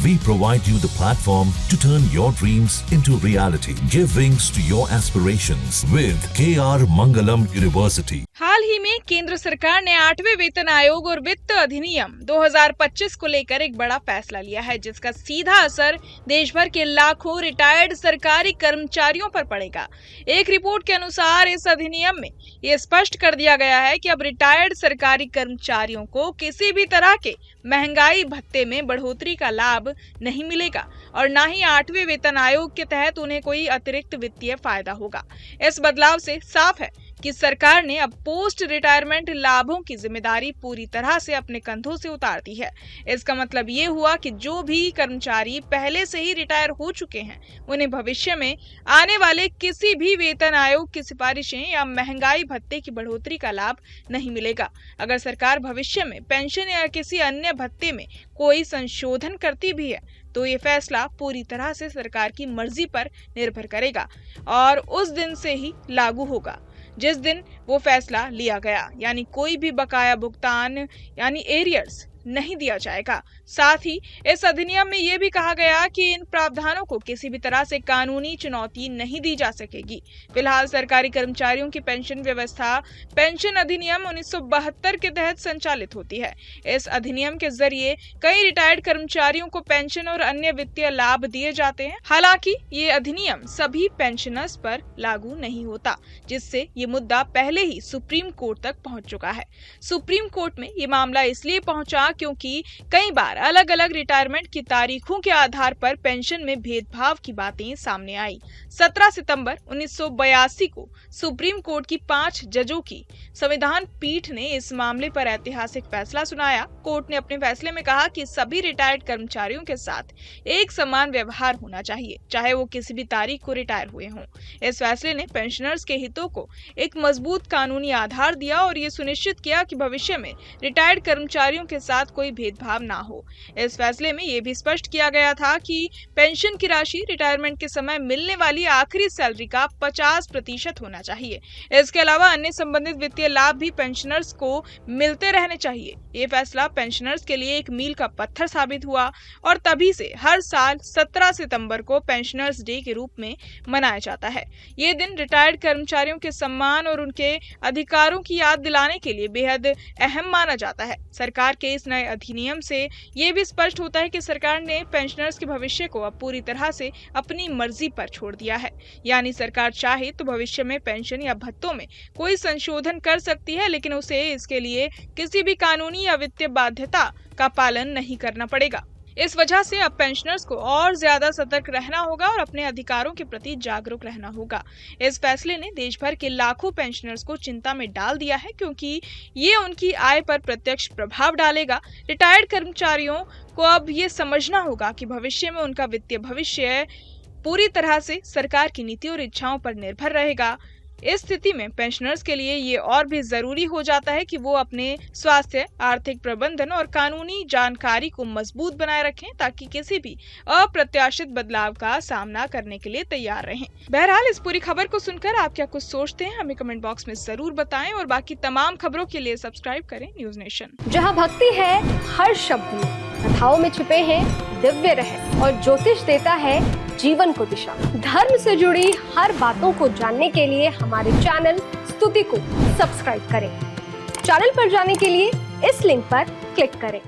We provide you the platform to turn your dreams into reality. Give wings to your aspirations with KR Mangalam University. हाल ही में केंद्र सरकार ने 8वें वेतन आयोग और वित्त अधिनियम 2025 को लेकर एक बड़ा फैसला लिया है, जिसका सीधा असर देश भर के लाखों रिटायर्ड सरकारी कर्मचारियों पर पड़ेगा। एक रिपोर्ट के अनुसार इस अधिनियम में ये स्पष्ट कर दिया गया है कि अब रिटायर्ड सरकारी कर्मचारियों को किसी भी तरह के महंगाई भत्ते में बढ़ोतरी का लाभ नहीं मिलेगा और न ही 8वें वेतन आयोग के तहत उन्हें कोई अतिरिक्त वित्तीय फायदा होगा। इस बदलाव से साफ है कि सरकार ने अब पोस्ट रिटायरमेंट लाभों की जिम्मेदारी पूरी तरह से अपने कंधों से उतार दी है। इसका मतलब ये हुआ कि जो भी कर्मचारी पहले से ही रिटायर हो चुके हैं, उन्हें भविष्य में आने वाले किसी भी वेतन आयोग की सिफारिशें या महंगाई भत्ते की बढ़ोतरी का लाभ नहीं मिलेगा। अगर सरकार भविष्य में पेंशन या किसी अन्य भत्ते में कोई संशोधन करती भी है, तो ये फैसला पूरी तरह से सरकार की मर्जी पर निर्भर करेगा और उस दिन से ही लागू होगा जिस दिन वो फैसला लिया गया, यानी कोई भी बकाया भुगतान यानी एरियर्स नहीं दिया जाएगा। साथ ही इस अधिनियम में ये भी कहा गया कि इन प्रावधानों को किसी भी तरह से कानूनी चुनौती नहीं दी जा सकेगी। फिलहाल सरकारी कर्मचारियों की पेंशन व्यवस्था पेंशन अधिनियम 1972 के तहत संचालित होती है। इस अधिनियम के जरिए कई रिटायर्ड कर्मचारियों को पेंशन और अन्य वित्तीय लाभ दिए जाते हैं। हालांकि ये अधिनियम सभी पेंशनर्स पर लागू नहीं होता, जिससे ये मुद्दा पहले ही सुप्रीम कोर्ट तक पहुंच चुका है। सुप्रीम कोर्ट में ये मामला इसलिए पहुंचा क्योंकि कई बार अलग अलग रिटायरमेंट की तारीखों के आधार पर पेंशन में भेदभाव की बातें सामने आई। 17 सितंबर 1982 को सुप्रीम कोर्ट की 5 जजों की संविधान पीठ ने इस मामले पर ऐतिहासिक फैसला सुनाया। कोर्ट ने अपने फैसले में कहा कि सभी रिटायर्ड कर्मचारियों के साथ एक समान व्यवहार होना चाहिए, चाहे वो किसी भी तारीख को रिटायर हुए हों। इस फैसले ने पेंशनर्स के हितों को एक मजबूत कानूनी आधार दिया और ये सुनिश्चित किया कि भविष्य में रिटायर्ड कर्मचारियों के साथ कोई भेदभाव ना हो। इस फैसले में यह भी स्पष्ट किया गया था कि पेंशन की राशि रिटायरमेंट के समय मिलने वाली आखिरी सैलरी का 50% होना चाहिए। इसके अलावा अन्य संबंधित वित्तीय लाभ भी पेंशनर्स को मिलते रहने चाहिए। ये फैसला पेंशनर्स के लिए एक मील का पत्थर साबित हुआ और तभी से हर साल 17 सितंबर को पेंशनर्स डे के रूप में मनाया जाता है। ये दिन रिटायर्ड कर्मचारियों के सम्मान और उनके अधिकारों की याद दिलाने के लिए बेहद अहम माना जाता है। सरकार के इस नए अधिनियम से ये भी स्पष्ट होता है कि सरकार ने पेंशनर्स के भविष्य को अब पूरी तरह से अपनी मर्जी पर छोड़ दिया है। यानी सरकार चाहे तो भविष्य में पेंशन या भत्तों में कोई संशोधन कर सकती है, लेकिन उसे इसके लिए किसी भी कानूनी या वित्तीय बाध्यता का पालन नहीं करना पड़ेगा। इस वजह से अब पेंशनर्स को और ज्यादा सतर्क रहना होगा और अपने अधिकारों के प्रति जागरूक रहना होगा। इस फैसले ने देश भर के लाखों पेंशनर्स को चिंता में डाल दिया है, क्योंकि ये उनकी आय पर प्रत्यक्ष प्रभाव डालेगा। रिटायर्ड कर्मचारियों को अब ये समझना होगा कि भविष्य में उनका वित्तीय भविष्य पूरी तरह से सरकार की नीति और इच्छाओं पर निर्भर रहेगा। इस स्थिति में पेंशनर्स के लिए ये और भी जरूरी हो जाता है कि वो अपने स्वास्थ्य, आर्थिक प्रबंधन और कानूनी जानकारी को मजबूत बनाए रखें, ताकि किसी भी अप्रत्याशित बदलाव का सामना करने के लिए तैयार रहें। बहरहाल इस पूरी खबर को सुनकर आप क्या कुछ सोचते हैं, हमें कमेंट बॉक्स में जरूर बताएं और बाकी तमाम खबरों के लिए सब्सक्राइब करें न्यूज नेशन। जहाँ भक्ति है हर शब्द में, कथाओं में छुपे हैं दिव्य रहस्य और ज्योतिष देता है जीवन को दिशा। धर्म से जुड़ी हर बातों को जानने के लिए हमारे चैनल स्तुति को सब्सक्राइब करें। चैनल पर जाने के लिए इस लिंक पर क्लिक करें।